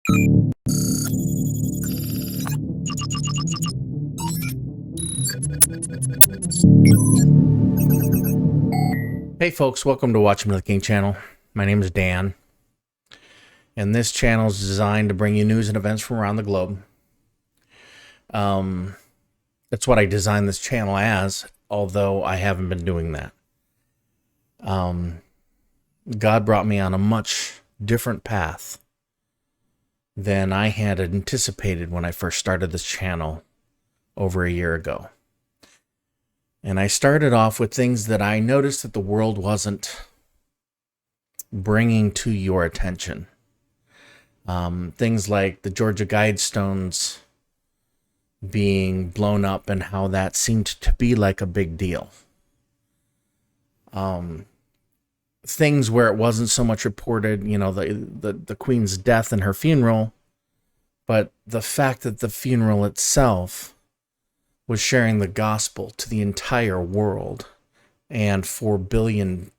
Hey folks, welcome to Watchman the King channel. My name is Dan, and this channel is designed to bring you news and events from around the globe. That's what I designed this channel as, although I haven't been doing that. God brought me on a much different path than I had anticipated when I first started this channel over a year ago. And I started off with things that I noticed that the world wasn't bringing to your attention. Things like the Georgia Guidestones being blown up and how that seemed to be like a big deal. Things where it wasn't so much reported, you know, the Queen's death and her funeral, but the fact that the funeral itself was sharing the gospel to the entire world, and 4 billion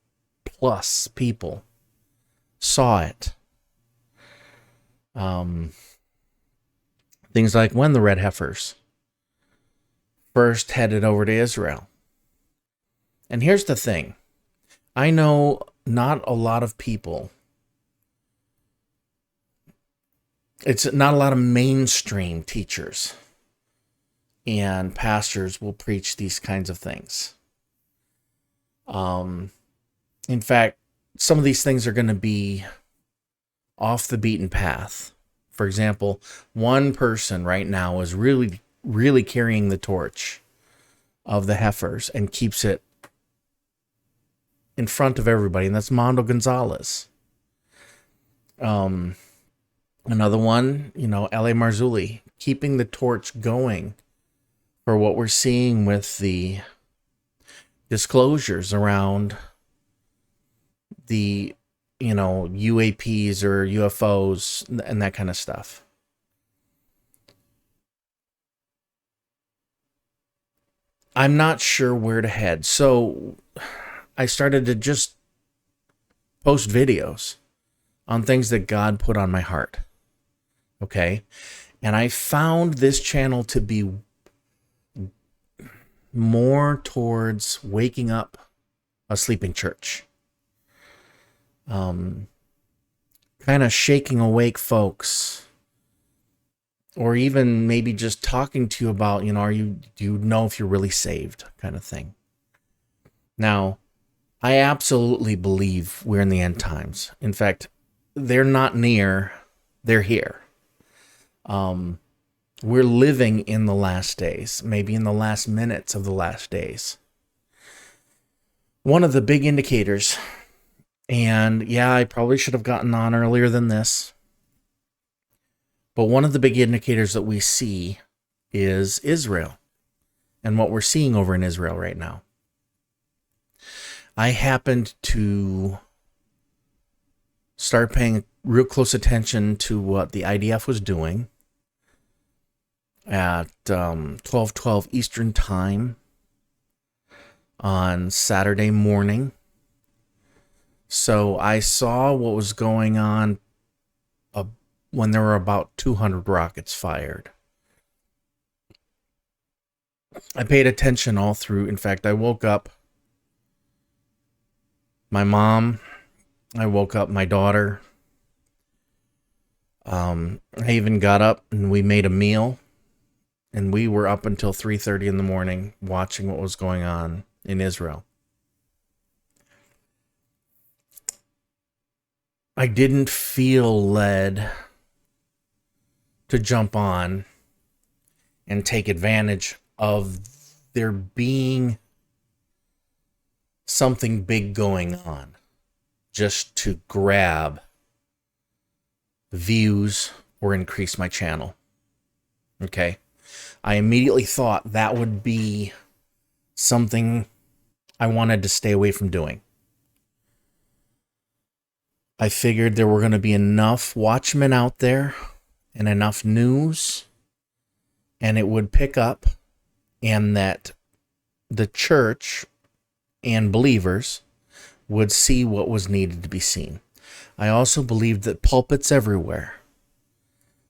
plus people saw it. Things like when the red heifers first headed over to Israel. And here's the thing. I know not a lot of people, it's not a lot of mainstream teachers and pastors will preach these kinds of things. In fact, some of these things are going to be off the beaten path. For example, one person right now is really carrying the torch of the heifers and keeps it in front of everybody, and that's Mondo Gonzalez. Another one, L.A. Marzulli, keeping the torch going for what we're seeing with the disclosures around the, UAPs or UFOs and that kind of stuff. I'm not sure where to head. So I started to just post videos on things that God put on my heart. Okay? And I found this channel to be more towards waking up a sleeping church. Kind of shaking awake folks. Or even maybe just talking to you about, do you know if you're really saved kind of thing. Now, I absolutely believe we're in the end times. In fact, they're not near, they're here. We're living in the last days, maybe in the last minutes of the last days. One of the big indicators, and yeah, I probably should have gotten on earlier than this, but one of the big indicators that we see is Israel and what we're seeing over in Israel right now. I happened to start paying real close attention to what the IDF was doing at 12:12 Eastern Time on Saturday morning. So I saw what was going on when there were about 200 rockets fired. I paid attention all through. In fact, I woke up my mom, I woke up my daughter. I even got up and we made a meal, and we were up until 3:30 in the morning watching what was going on in Israel. I didn't feel led to jump on and take advantage of there being something big going on just to grab views or increase my channel. Okay? I immediately thought that would be something I wanted to stay away from doing. I figured there were going to be enough watchmen out there and enough news, and it would pick up, and that the church and believers would see what was needed to be seen. I also believed that pulpits everywhere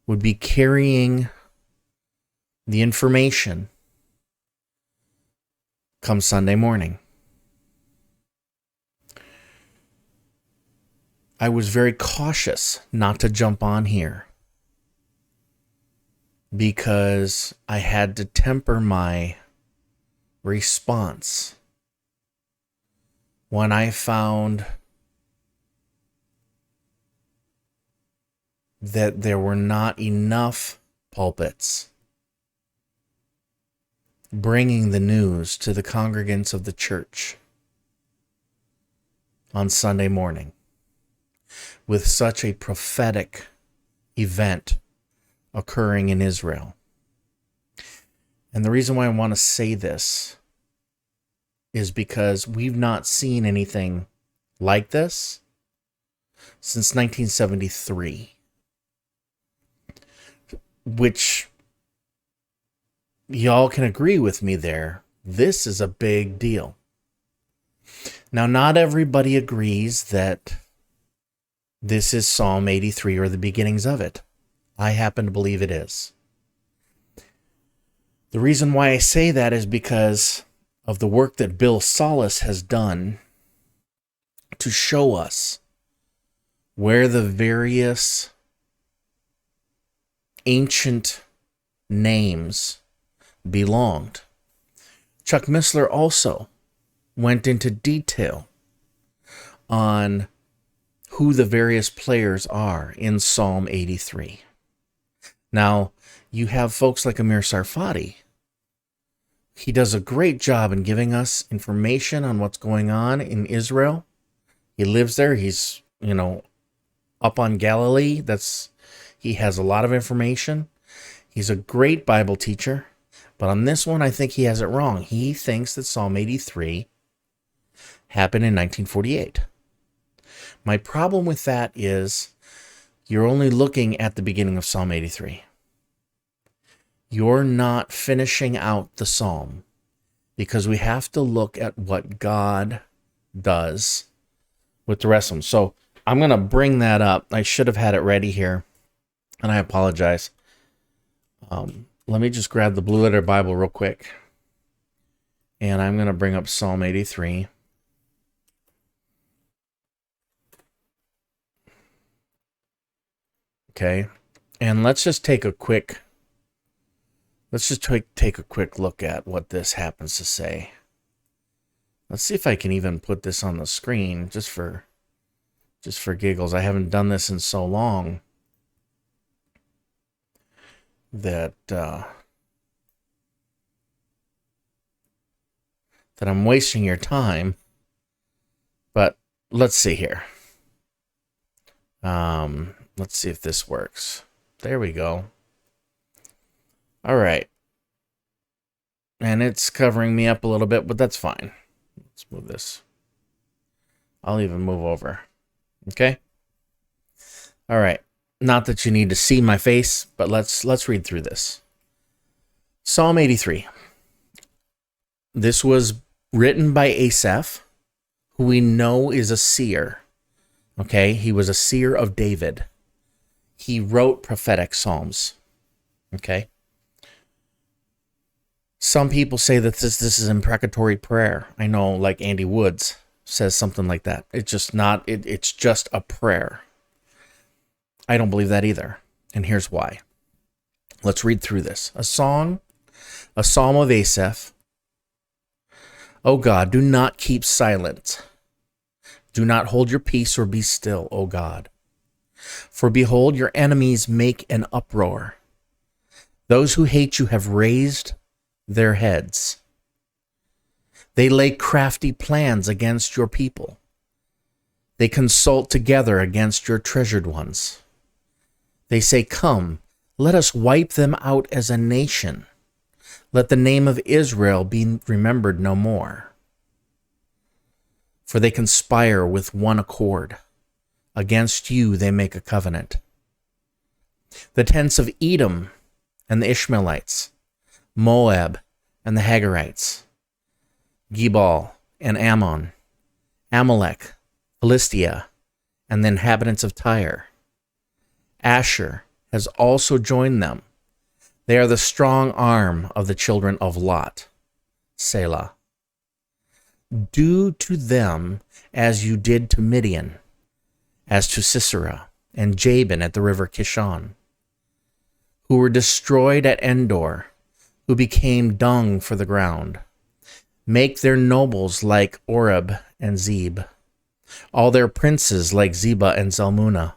would be carrying the information come Sunday morning. I was very cautious not to jump on here because I had to temper my response when I found that there were not enough pulpits bringing the news to the congregants of the church on Sunday morning with such a prophetic event occurring in Israel. And the reason why I want to say this is because we've not seen anything like this since 1973, which y'all can agree with me there. This is a big deal. Now, not everybody agrees that this is Psalm 83 or the beginnings of it. I happen to believe it is. The reason why I say that is because of the work that Bill Solis has done to show us where the various ancient names belonged. Chuck Missler also went into detail on who the various players are in Psalm 83. Now, you have folks like Amir Sarfati. He does a great job in giving us information on what's going on in Israel. He lives there. He's, up on Galilee. He has a lot of information. He's a great Bible teacher. But on this one, I think he has it wrong. He thinks that Psalm 83 happened in 1948. My problem with that is you're only looking at the beginning of Psalm 83. You're not finishing out the psalm because we have to look at what God does with the rest of them. So I'm going to bring that up. I should have had it ready here, and I apologize. Let me just grab the Blue Letter Bible real quick, and I'm going to bring up Psalm 83. Okay, and let's just take a quick look at what this happens to say. Let's see if I can even put this on the screen just for giggles. I haven't done this in so long that I'm wasting your time. But let's see here. Let's see if this works. There we go. All right. And it's covering me up a little bit, but that's fine. Let's move this. I'll even move over. Okay? All right. Not that you need to see my face, but let's read through this. Psalm 83. This was written by Asaph, who we know is a seer. Okay? He was a seer of David. He wrote prophetic psalms. Okay? Some people say that this is imprecatory prayer. I know, like Andy Woods says something like that. It's just not, it's just a prayer. I don't believe that either. And here's why. Let's read through this. A psalm of Asaph. O God, do not keep silent. Do not hold your peace or be still, O God. For behold, your enemies make an uproar. Those who hate you have raised their heads. They lay crafty plans against your people. They consult together against your treasured ones. They say, come, let us wipe them out as a nation. Let the name of Israel be remembered no more. For they conspire with one accord. Against you they make a covenant. The tents of Edom and the Ishmaelites, Moab and the Hagarites, Gebal and Ammon, Amalek, Philistia, and the inhabitants of Tyre, Asher has also joined them. They are the strong arm of the children of Lot. Selah. Do to them as you did to Midian, as to Sisera and Jabin at the river Kishon, who were destroyed at Endor, who became dung for the ground. Make their nobles like Oreb and Zeb, all their princes like Zebah and Zalmunna,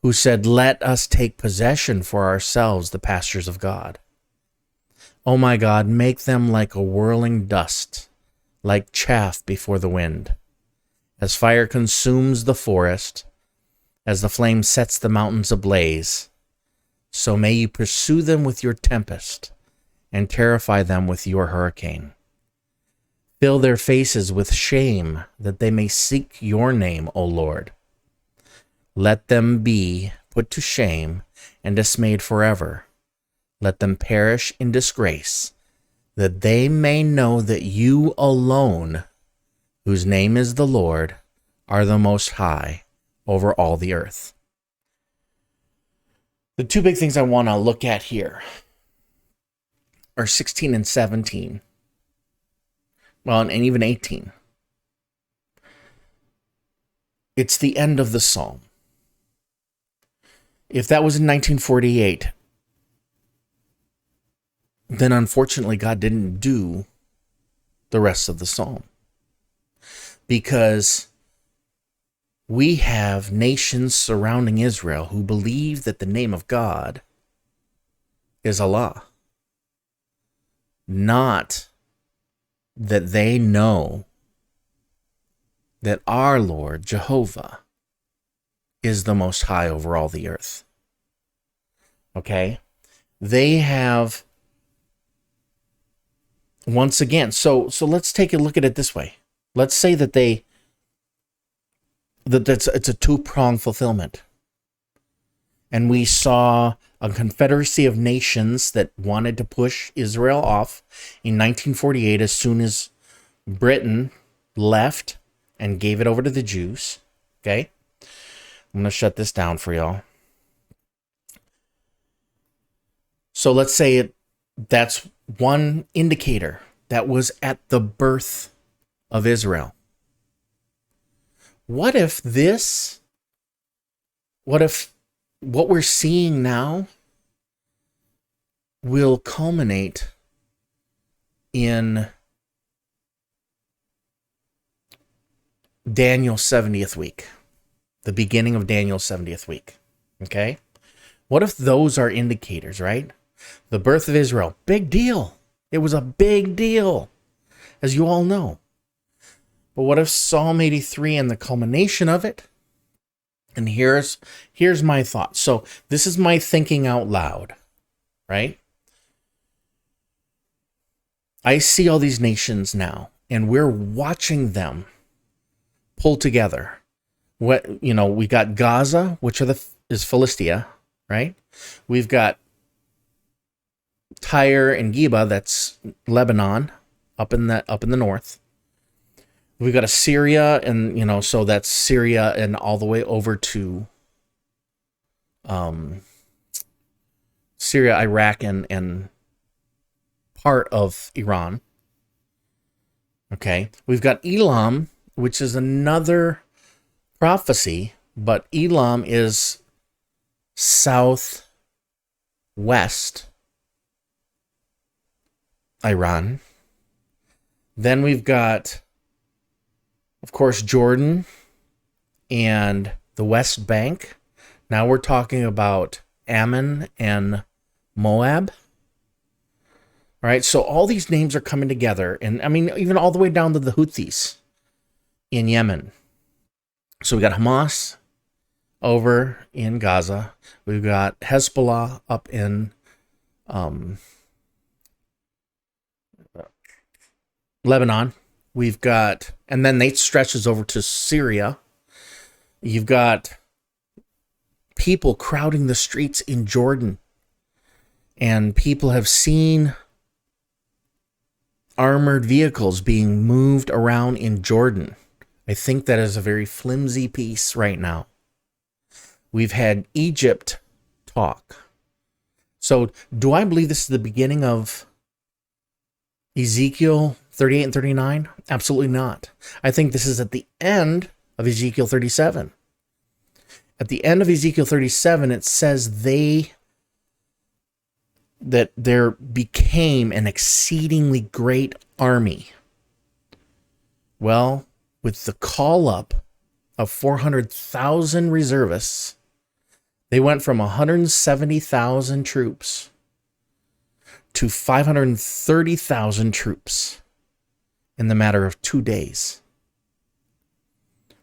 who said, let us take possession for ourselves the pastures of God. O my God, make them like a whirling dust, like chaff before the wind. As fire consumes the forest, as the flame sets the mountains ablaze, so may you pursue them with your tempest and terrify them with your hurricane. Fill their faces with shame, that they may seek your name, O Lord. Let them be put to shame and dismayed forever. Let them perish in disgrace, that they may know that you alone, whose name is the Lord, are the Most High over all the earth. The two big things I want to look at here are 16 and 17. Well, and even 18. It's the end of the psalm. If that was in 1948, then unfortunately God didn't do the rest of the psalm. Because we have nations surrounding Israel who believe that the name of God is Allah. Not that they know that our Lord, Jehovah, is the Most High over all the earth. Okay? They have, once again, so let's take a look at it this way. Let's say that it's a two-pronged fulfillment. And we saw a confederacy of nations that wanted to push Israel off in 1948 as soon as Britain left and gave it over to the Jews. Okay? I'm going to shut this down for y'all. So let's say that's one indicator that was at the birth of Israel. What if what we're seeing now will culminate in Daniel's 70th week, the beginning of Daniel's 70th week, okay? What if those are indicators, right? The birth of Israel, big deal. It was a big deal, as you all know. But what if Psalm 83 and the culmination of it? And here's my thought. So this is my thinking out loud, right? I see all these nations now, and we're watching them pull together. We got Gaza, which is Philistia, right? We've got Tyre and Geba, that's Lebanon, up in the north. We've got Assyria, and so that's Syria and all the way over to Syria, Iraq, and part of Iran. Okay, we've got Elam, which is another prophecy, but Elam is southwest Iran. Then we've got, of course, Jordan and the West Bank. Now we're talking about Ammon and Moab. All right, so all these names are coming together, and I mean, even all the way down to the Houthis in Yemen. So we got Hamas over in Gaza. We've got Hezbollah up in Lebanon. We've got, and then it stretches over to Syria. You've got people crowding the streets in Jordan, and people have seen armored vehicles being moved around in Jordan. I think that is a very flimsy piece right now. We've had Egypt talk. So do I believe this is the beginning of Ezekiel 38 and 39? Absolutely not. I think this is at the end of Ezekiel 37. At the end of Ezekiel 37, it says that there became an exceedingly great army. Well, with the call up of 400,000 reservists, they went from 170,000 troops to 530,000 troops in the matter of 2 days.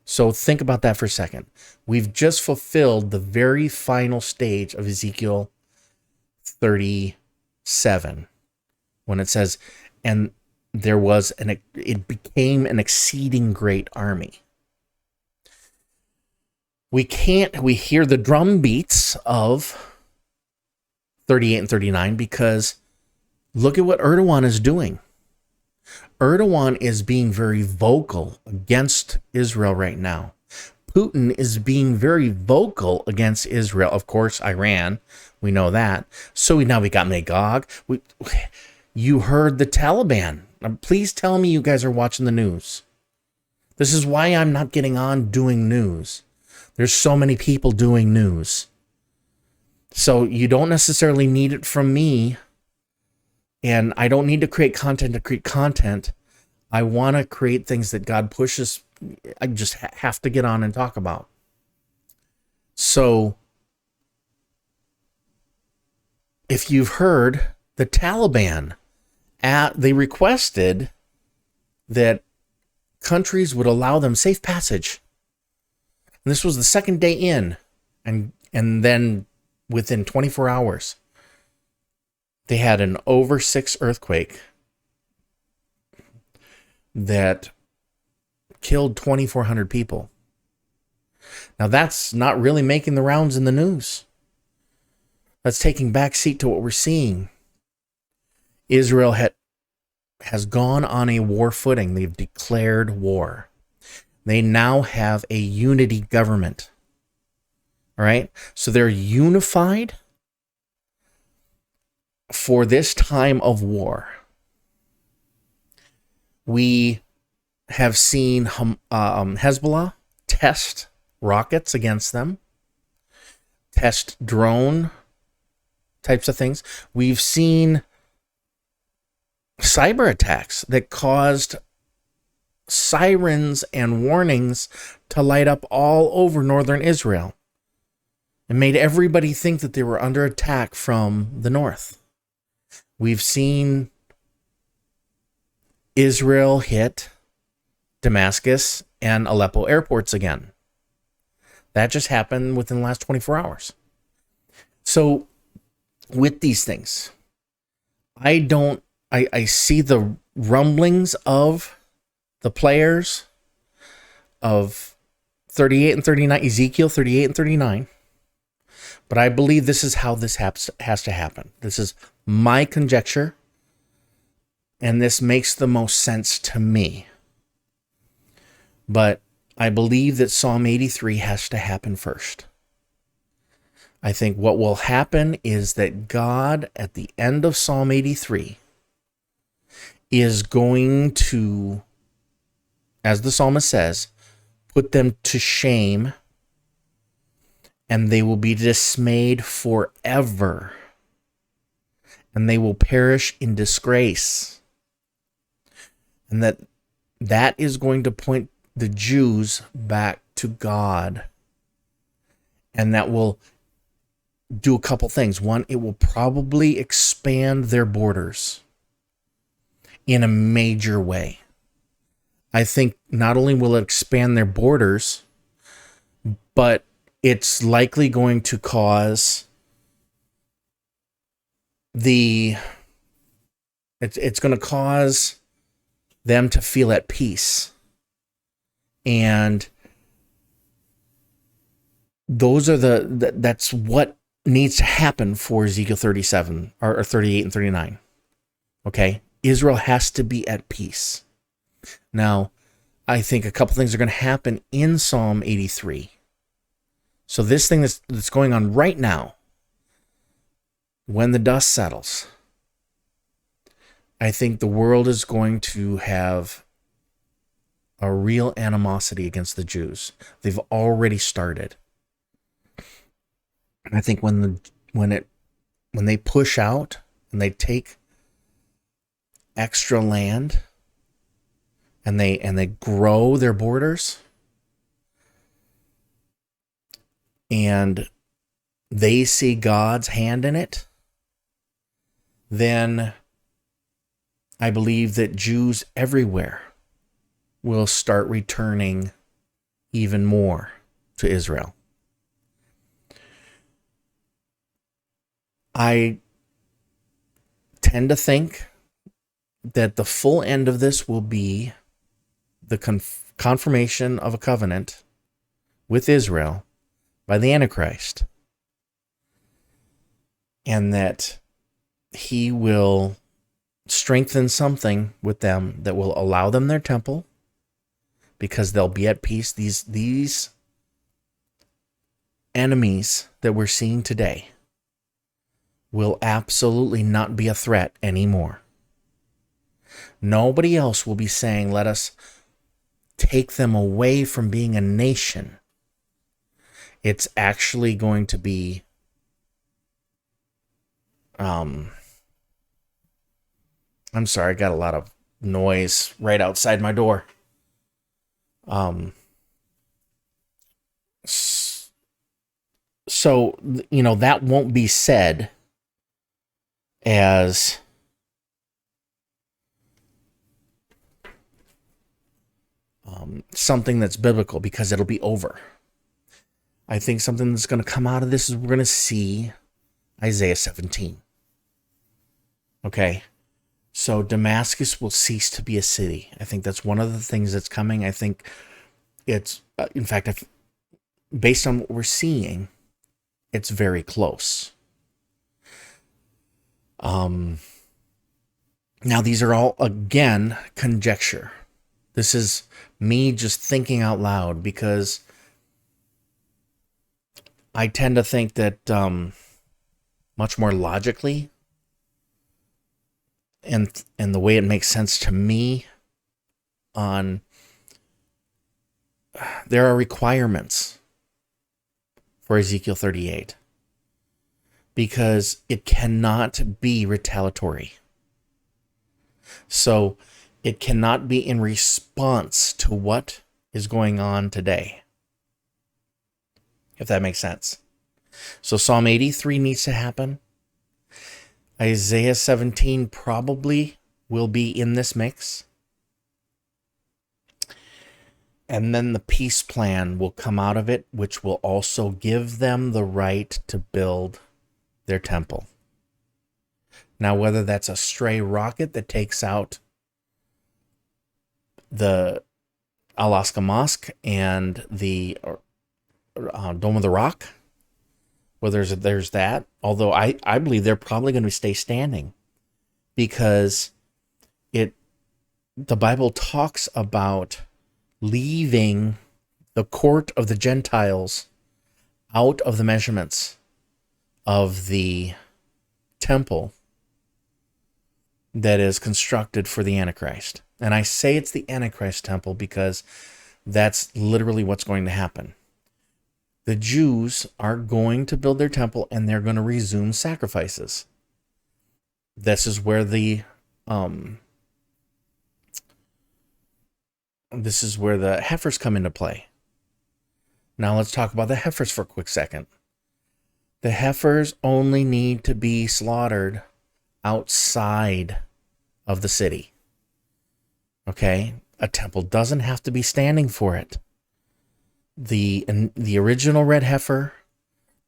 So think about that for a second. We've just fulfilled the very final stage of Ezekiel 37 when it says, and it became an exceeding great army. We hear the drum beats of 38 and 39 because look at what Erdogan is doing. Erdogan is being very vocal against Israel right now. Putin is being very vocal against Israel. Of course, Iran, we know that. So we got Magog. You heard the Taliban. Please tell me you guys are watching the news. This is why I'm not getting on doing news. There's so many people doing news. So you don't necessarily need it from me. And I don't need to create content to create content. I want to create things that God pushes. I just have to get on and talk about. So if you've heard, the Taliban, they requested that countries would allow them safe passage. And this was the second day in, and then within 24 hours, they had an over 6 earthquake that killed 2,400 people. Now that's not really making the rounds in the news. That's taking backseat to what we're seeing. Israel has gone on a war footing. They've declared war. They now have a unity government. All right? So they're unified for this time of war. We have seen Hezbollah test rockets against them, test drone types of things. We've seen cyber attacks that caused sirens and warnings to light up all over northern Israel and made everybody think that they were under attack from the north. We've seen Israel hit Damascus and Aleppo airports again. That just happened within the last 24 hours. So with these things, I see the rumblings of the players of 38 and 39, Ezekiel 38 and 39. But I believe this is how this has to happen. This is my conjecture, and this makes the most sense to me. But I believe that Psalm 83 has to happen first. I think what will happen is that God, at the end of Psalm 83, is going to, as the psalmist says, put them to shame, and they will be dismayed forever, and they will perish in disgrace. And that is going to point the Jews back to God. And that will do a couple things. One, it will probably expand their borders in a major way. I think not only will it expand their borders, but it's likely going to cause it's going to cause them to feel at peace. And those are that's what needs to happen for Ezekiel 37 or 38 and 39. Okay? Israel has to be at peace. Now, I think a couple things are going to happen in Psalm 83. So this thing that's going on right now, when the dust settles, I think the world is going to have a real animosity against the Jews. They've already started. And I think when they push out and they take extra land and they grow their borders and they see God's hand in it, then I believe that Jews everywhere will start returning even more to Israel. I tend to think that the full end of this will be the confirmation of a covenant with Israel by the Antichrist, and that he will strengthen something with them that will allow them their temple, because they'll be at peace. These enemies that we're seeing today will absolutely not be a threat anymore. Nobody else will be saying, let us take them away from being a nation. It's actually going to be I'm sorry, I got a lot of noise right outside my door. So, that won't be said as something that's biblical, because it'll be over. I think something that's going to come out of this is we're going to see Isaiah 17. Okay? So Damascus will cease to be a city. I think that's one of the things that's coming. I think it's, in fact, based on what we're seeing, it's very close. Now, these are all, again, conjecture. This is me just thinking out loud, because I tend to think that much more logically, and the way it makes sense to me, there are requirements for Ezekiel 38, because it cannot be retaliatory. So it cannot be in response to what is going on today, if that makes sense. So Psalm 83 needs to happen. Isaiah 17 probably will be in this mix. And then the peace plan will come out of it, which will also give them the right to build their temple. Now, whether that's a stray rocket that takes out the Alaska Mosque and the Dome of the Rock, whether there's that, although I believe they're probably going to stay standing, because the Bible talks about leaving the court of the Gentiles out of the measurements of the temple that is constructed for the Antichrist. And I say it's the Antichrist temple because that's literally what's going to happen. The Jews are going to build their temple, and they're going to resume sacrifices. This is where the heifers come into play. Now let's talk about the heifers for a quick second. The heifers only need to be slaughtered outside of the city. Okay? A temple doesn't have to be standing for it. The original red heifer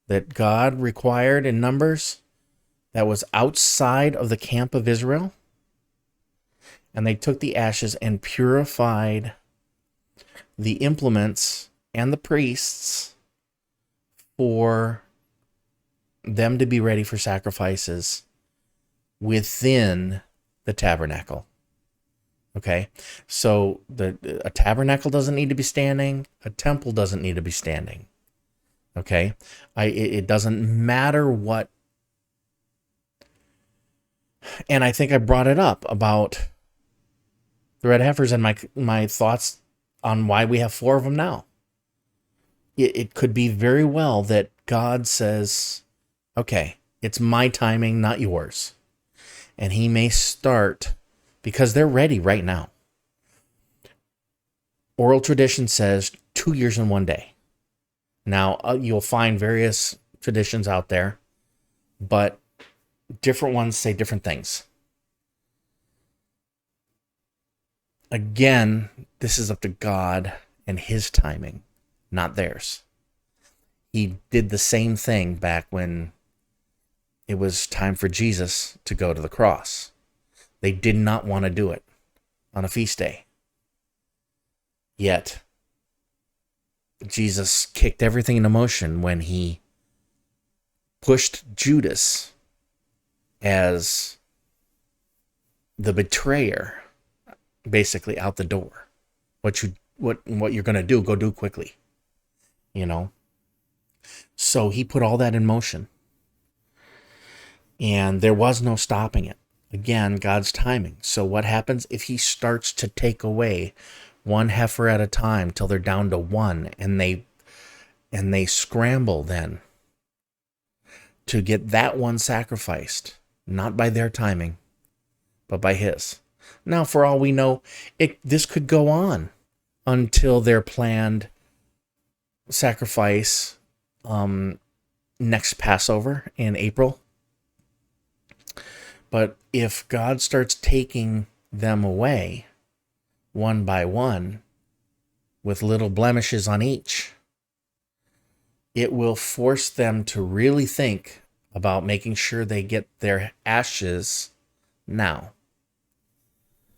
that God required in Numbers, that was outside of the camp of Israel, and they took the ashes and purified the implements and the priests for them to be ready for sacrifices within the tabernacle. Okay, so a tabernacle doesn't need to be standing. A temple doesn't need to be standing. Okay? It doesn't matter what. And I think I brought it up about the red heifers and my thoughts on why we have 4 of them now. It could be very well that God says, okay, it's my timing, not yours. And he may start, because they're ready right now. Oral tradition says 2 years and 1 day. Now, you'll find various traditions out there, but different ones say different things. Again, this is up to God and his timing, not theirs. He did the same thing back when it was time for Jesus to go to the cross. They did not want to do it on a feast day. Yet, Jesus kicked everything into motion when he pushed Judas as the betrayer basically out the door. What you're going to do, go do quickly. You know? So he put all that in motion. And there was no stopping it. Again, God's timing. So what happens if he starts to take away 1 heifer at a time till they're down to 1, and they scramble then to get that one sacrificed, not by their timing, but by his. Now, for all we know, this could go on until their planned sacrifice next Passover in April. But if God starts taking them away one by one with little blemishes on each, it will force them to really think about making sure they get their ashes now.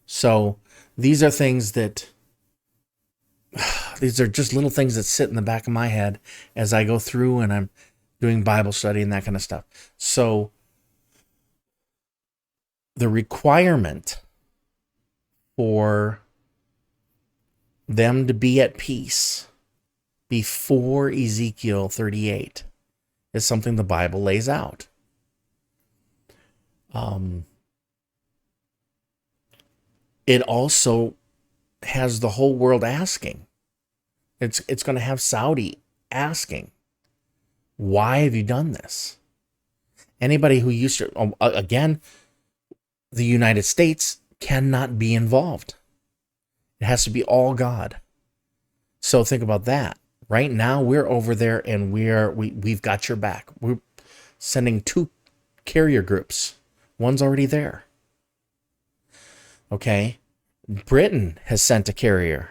So these are things that, these are just little things that sit in the back of my head as I go through and I'm doing Bible study and that kind of stuff. So the requirement for them to be at peace before Ezekiel 38 is something the Bible lays out. It also has the whole world asking. It's going to have Saudi asking, why have you done this? Anybody who used to, again, the United States cannot be involved. It has to be all God. So think about that. Right now, we're over there and we've got your back. We're sending 2 carrier groups. One's already there. Okay? Britain has sent a carrier.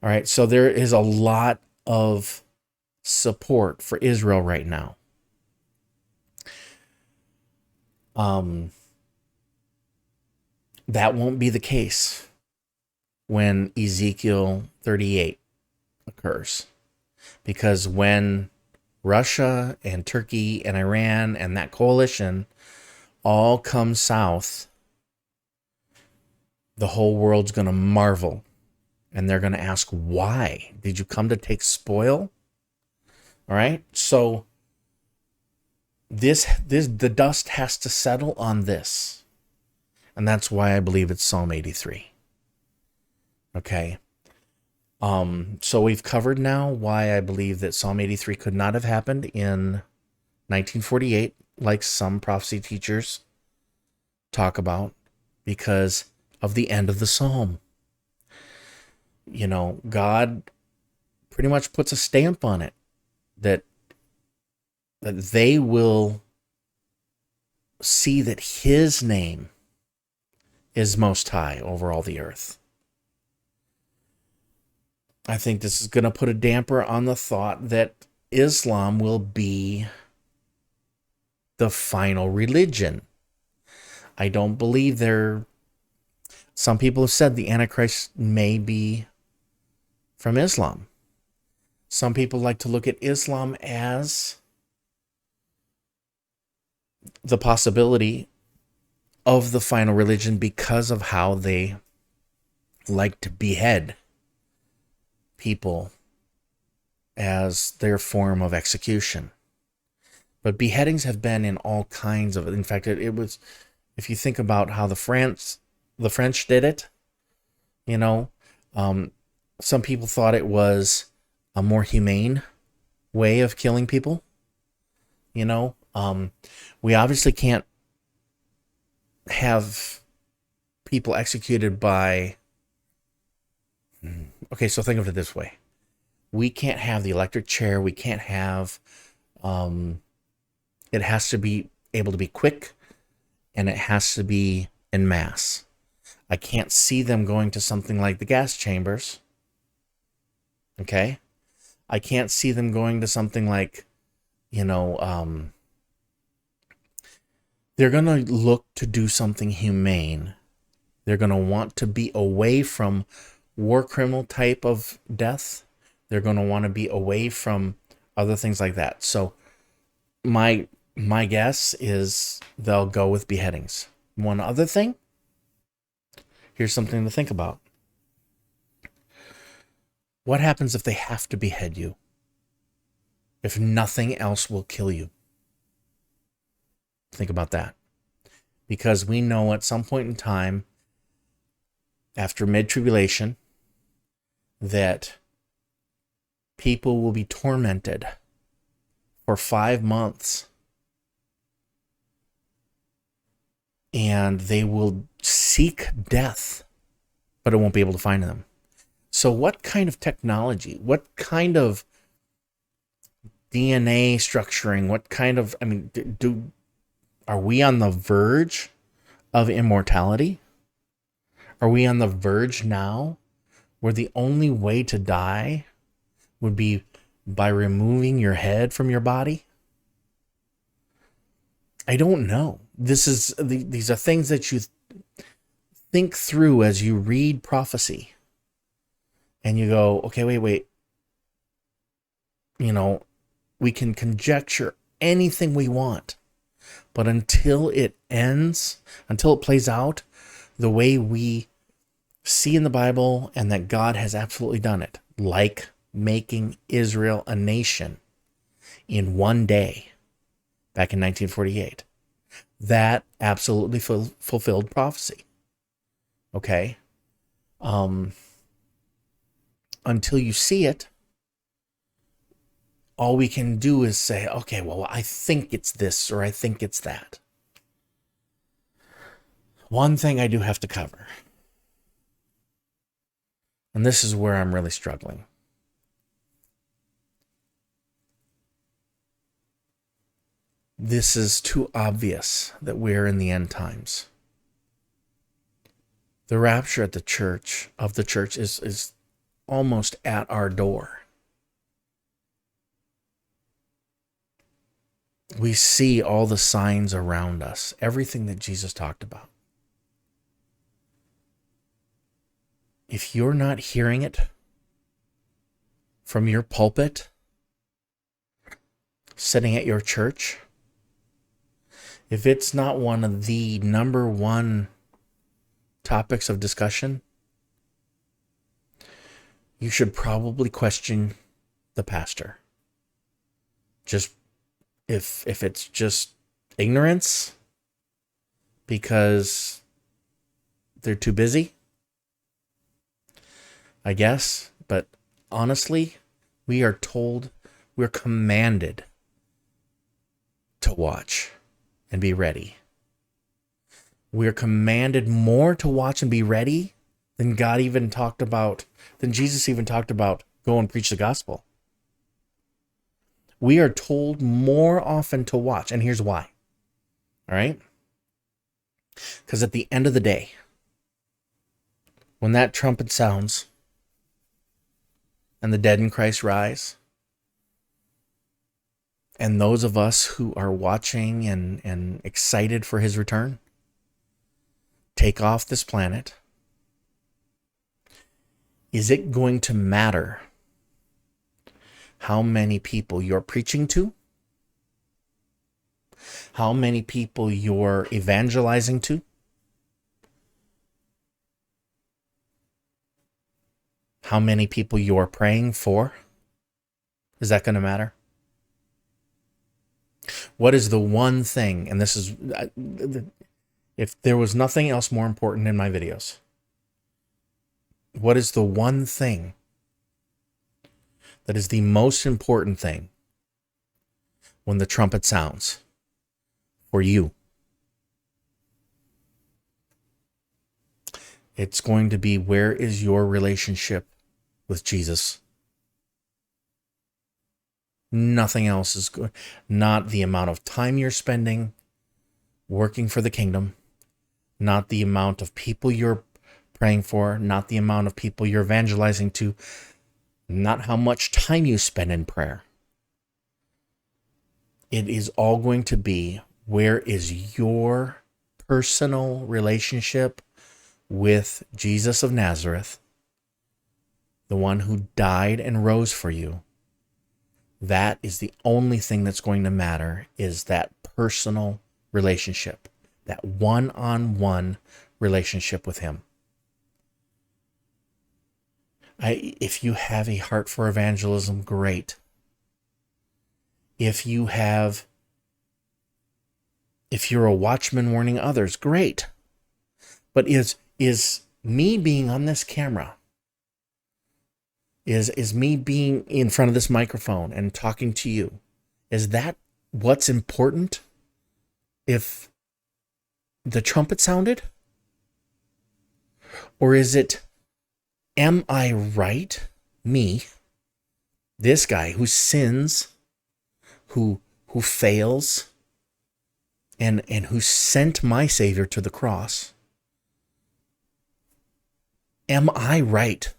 All right, so there is a lot of support for Israel right now. That won't be the case when Ezekiel 38 occurs. Because when Russia and Turkey and Iran and that coalition all come south, the whole world's going to marvel. And they're going to ask, why? Did you come to take spoil? All right? So the dust has to settle on this. And that's why I believe it's Psalm 83. Okay? So we've covered now why I believe that Psalm 83 could not have happened in 1948, like some prophecy teachers talk about, because of the end of the psalm. You know, God pretty much puts a stamp on it that they will see that his name is most high over all the earth. I think this is going to put a damper on the thought that Islam will be the final religion. I don't believe some people have said the Antichrist may be from Islam. Some people like to look at Islam as the possibility of the final religion because of how they like to behead people as their form of execution. But beheadings have been in all kinds of, in fact, it was, if you think about how the French did it, you know, some people thought it was a more humane way of killing people. You know, we obviously can't have people executed by, okay, so think of it this way. We can't have the electric chair. We can't have, it has to be able to be quick, and it has to be en masse. I can't see them going to something like the gas chambers. Okay? I can't see them going to something like, you know, they're going to look to do something humane. They're going to want to be away from war criminal type of death. They're going to want to be away from other things like that. So my guess is they'll go with beheadings. One other thing, here's something to think about. What happens if they have to behead you? If nothing else will kill you? Think about that. Because we know at some point in time, after mid-tribulation, that people will be tormented for 5 months. And they will seek death, but it won't be able to find them. So what kind of technology, what kind of DNA structuring, what kind of, I mean, are we on the verge of immortality? Are we on the verge now where the only way to die would be by removing your head from your body? I don't know. These are things that you think through as you read prophecy. And you go, okay, wait. You know, we can conjecture anything we want. But until it ends, until it plays out the way we see in the Bible and that God has absolutely done it, like making Israel a nation in one day back in 1948, that absolutely fulfilled prophecy. Okay? Until you see it, all we can do is say, okay, well, I think it's this or I think it's that. One thing I do have to cover, and this is where I'm really struggling. This is too obvious that we're in the end times. The rapture of the church is almost at our door. We see all the signs around us, everything that Jesus talked about. If you're not hearing it from your pulpit, sitting at your church, if it's not one of the number one topics of discussion, you should probably question the pastor. Just if it's just ignorance because they're too busy, I guess. But honestly, we're commanded to watch and be ready. We're commanded more to watch and be ready than Jesus even talked about go and preach the gospel. We are told more often to watch, and here's why. All right? Because at the end of the day, when that trumpet sounds and the dead in Christ rise, and those of us who are watching and excited for his return take off this planet, is it going to matter how many people you're preaching to? How many people you're evangelizing to? How many people you're praying for? Is that going to matter? What is the one thing, and this is, if there was nothing else more important in my videos, what is the one thing that is the most important thing when the trumpet sounds for you? It's going to be, where is your relationship with Jesus? Nothing else is good. Not the amount of time you're spending working for the kingdom, not the amount of people you're praying for, not the amount of people you're evangelizing to, not how much time you spend in prayer. It is all going to be, where is your personal relationship with Jesus of Nazareth, the one who died and rose for you? That is the only thing that's going to matter, is that personal relationship, that one-on-one relationship with him. If you have a heart for evangelism, great. If you're a watchman warning others, great. But is me being on this camera, is me being in front of this microphone and talking to you, is that what's important if the trumpet sounded? Or is it, am I right, me, this guy who sins, who fails, and who sent my Savior to the cross, am I right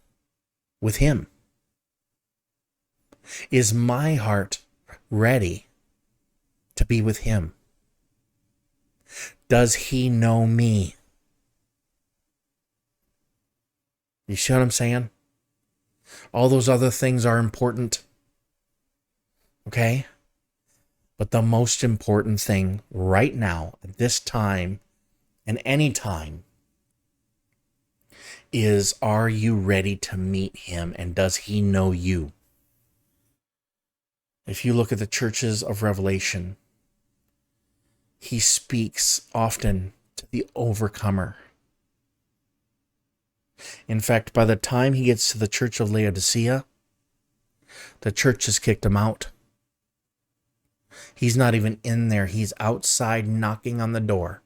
with him? Is my heart ready to be with him? Does he know me? You see what I'm saying? All those other things are important, okay? But the most important thing right now, at this time, and any time, is, are you ready to meet him, and does he know you? If you look at the churches of Revelation, he speaks often to the overcomer. In fact, by the time he gets to the church of Laodicea, the church has kicked him out. He's not even in there. He's outside knocking on the door.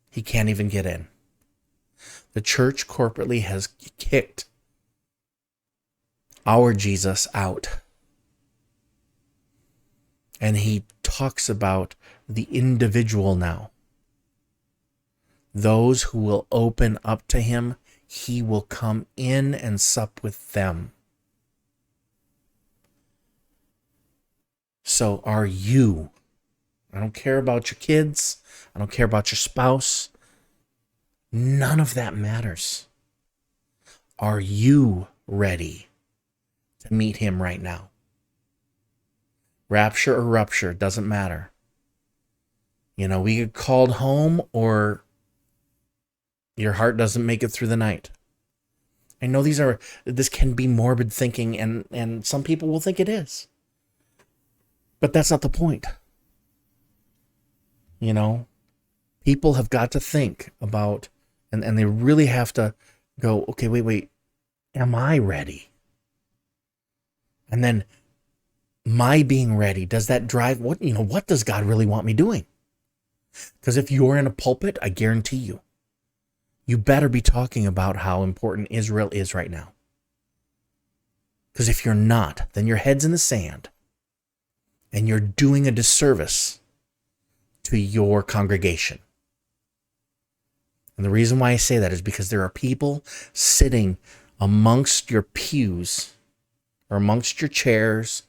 He can't even get in. The church corporately has kicked our Jesus out. And he talks about the individual now. Those who will open up to him, he will come in and sup with them. So are you? I don't care about your kids. I don't care about your spouse. None of that matters. Are you ready to meet him right now? Rapture or rupture, doesn't matter. You know, we get called home, or your heart doesn't make it through the night. I know this can be morbid thinking, and some people will think it is. But that's not the point. You know, people have got to think about, and they really have to go, okay, wait, am I ready? And then, my being ready, does that drive, what does God really want me doing? Because if you're in a pulpit, I guarantee you better be talking about how important Israel is right now. Because if you're not, then your head's in the sand, and you're doing a disservice to your congregation. And the reason why I say that is because there are people sitting amongst your pews, or amongst your chairs,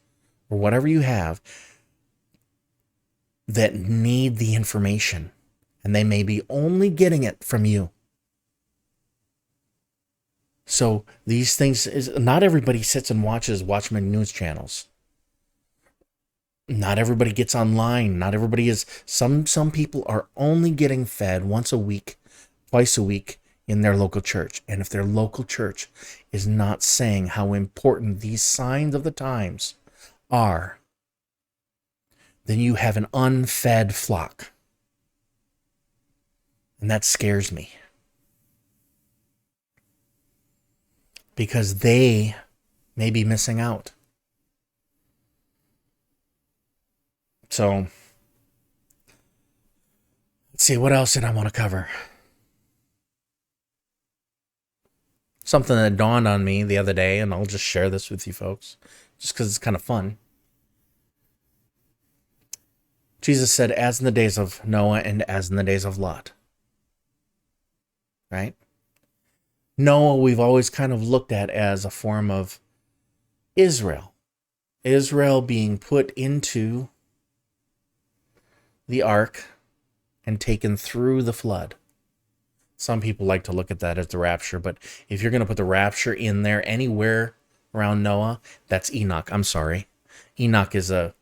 or whatever you have, that need the information, and they may be only getting it from you. So these things, not everybody sits and watches Watchman news channels. Not everybody gets online. Not everybody is. Some people are only getting fed once a week, twice a week in their local church. And if their local church is not saying how important these signs of the times are, then you have an unfed flock. And that scares me. Because they may be missing out. So, let's see, what else did I want to cover? Something that dawned on me the other day, and I'll just share this with you folks, just because it's kind of fun. Jesus said, as in the days of Noah and as in the days of Lot. Right? Noah, we've always kind of looked at as a form of Israel. Israel being put into the ark and taken through the flood. Some people like to look at that as the rapture, but if you're going to put the rapture in there anywhere around Noah, that's Enoch. I'm sorry. Enoch is a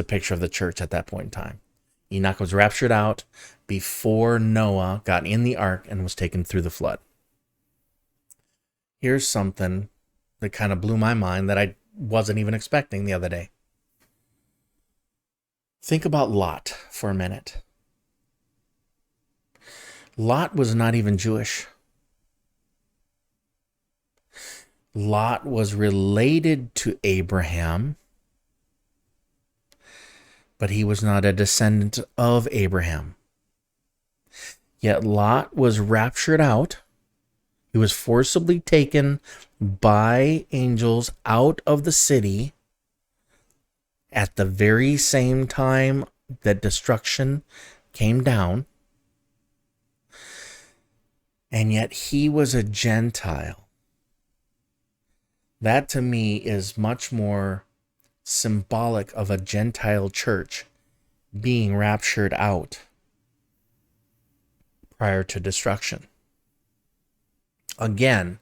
picture of the church at that point in time. Enoch was raptured out before Noah got in the ark and was taken through the flood. Here's something that kind of blew my mind that I wasn't even expecting the other day. Think about Lot for a minute. Lot was not even Jewish. Lot was related to Abraham, but he was not a descendant of Abraham. Yet Lot was raptured out. He was forcibly taken by angels out of the city at the very same time that destruction came down. And yet he was a Gentile. That to me is much more symbolic of a Gentile church being raptured out prior to destruction. Again,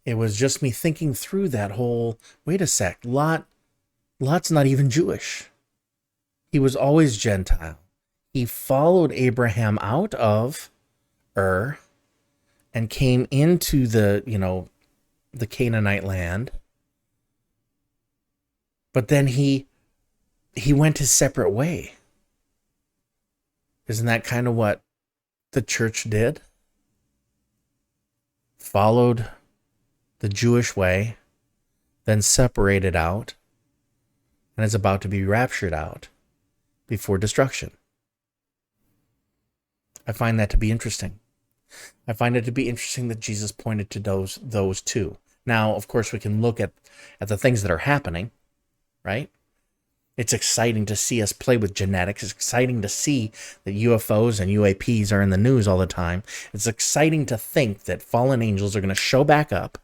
it was just me thinking through that whole, wait a sec, Lot's not even Jewish. He was always Gentile. He followed Abraham out of Ur and came into the Canaanite land. But then he went his separate way. Isn't that kind of what the church did? Followed the Jewish way, then separated out, and is about to be raptured out before destruction. I find that to be interesting. I find it to be interesting that Jesus pointed to those two. Now, of course, we can look at the things that are happening, right? It's exciting to see us play with genetics. It's exciting to see that UFOs and UAPs are in the news all the time. It's exciting to think that fallen angels are going to show back up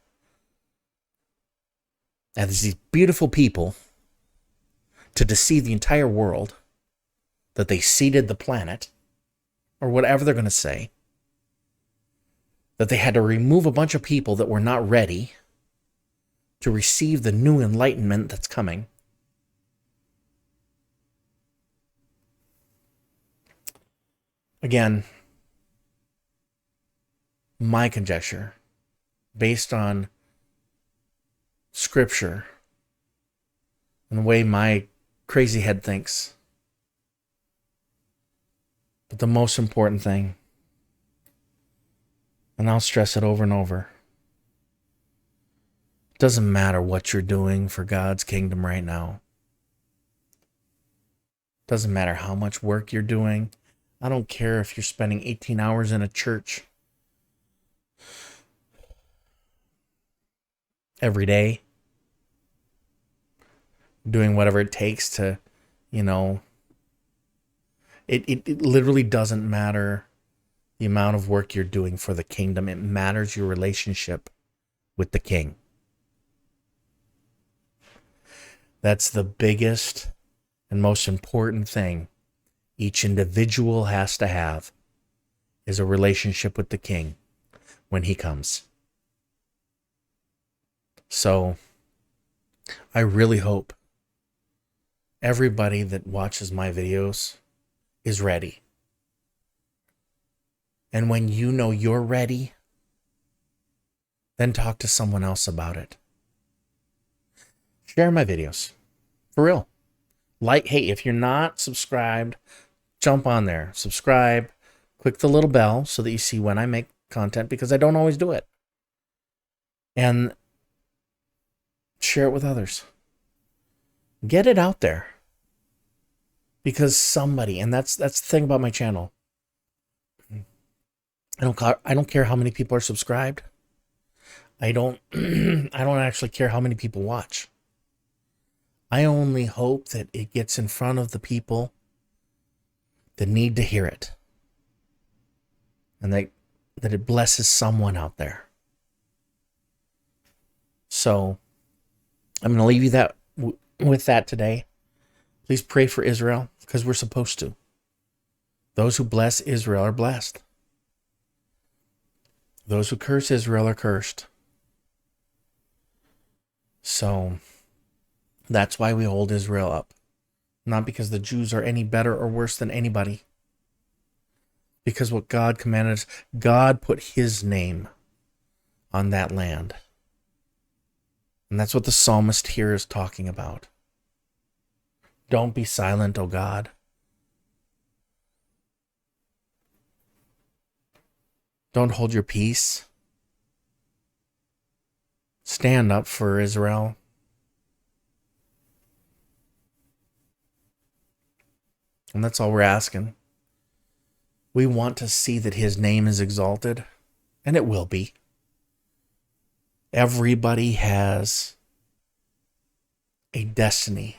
as these beautiful people to deceive the entire world, that they seeded the planet, or whatever they're going to say, that they had to remove a bunch of people that were not ready to receive the new enlightenment that's coming. Again, my conjecture, based on scripture and the way my crazy head thinks. But the most important thing, and I'll stress it over and over, it doesn't matter what you're doing for God's kingdom right now. It doesn't matter how much work you're doing. I don't care if you're spending 18 hours in a church every day, doing whatever it takes to, it literally doesn't matter the amount of work you're doing for the kingdom. It matters your relationship with the King. That's the biggest and most important thing each individual has to have, is a relationship with the King when he comes. So I really hope everybody that watches my videos is ready. And when you know you're ready, then talk to someone else about it. Share my videos. For real. Hey, if you're not subscribed, jump on there. Subscribe. Click the little bell so that you see when I make content, because I don't always do it. And share it with others. Get it out there. Because somebody, and that's the thing about my channel. I don't care how many people are subscribed. I don't actually care how many people watch. I only hope that it gets in front of the people that need to hear it. And that it blesses someone out there. So I'm going to leave you with that today. Please pray for Israel, because we're supposed to. Those who bless Israel are blessed. Those who curse Israel are cursed. So that's why we hold Israel up. Not because the Jews are any better or worse than anybody. Because what God commanded us, God put his name on that land. And that's what the psalmist here is talking about. Don't be silent, O God. Don't hold your peace. Stand up for Israel. And that's all we're asking. We want to see that his name is exalted, and it will be. Everybody has a destiny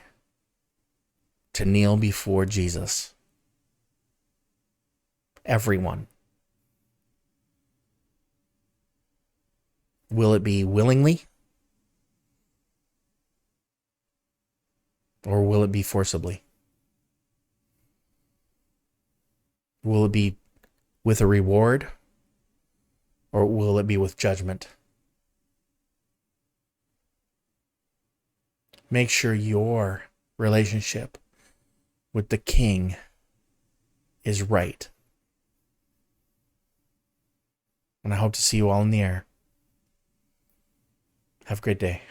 to kneel before Jesus. Everyone. Will it be willingly? Or will it be forcibly? Will it be with a reward? Or will it be with judgment? Make sure your relationship with the King is right. And I hope to see you all in the air. Have a great day.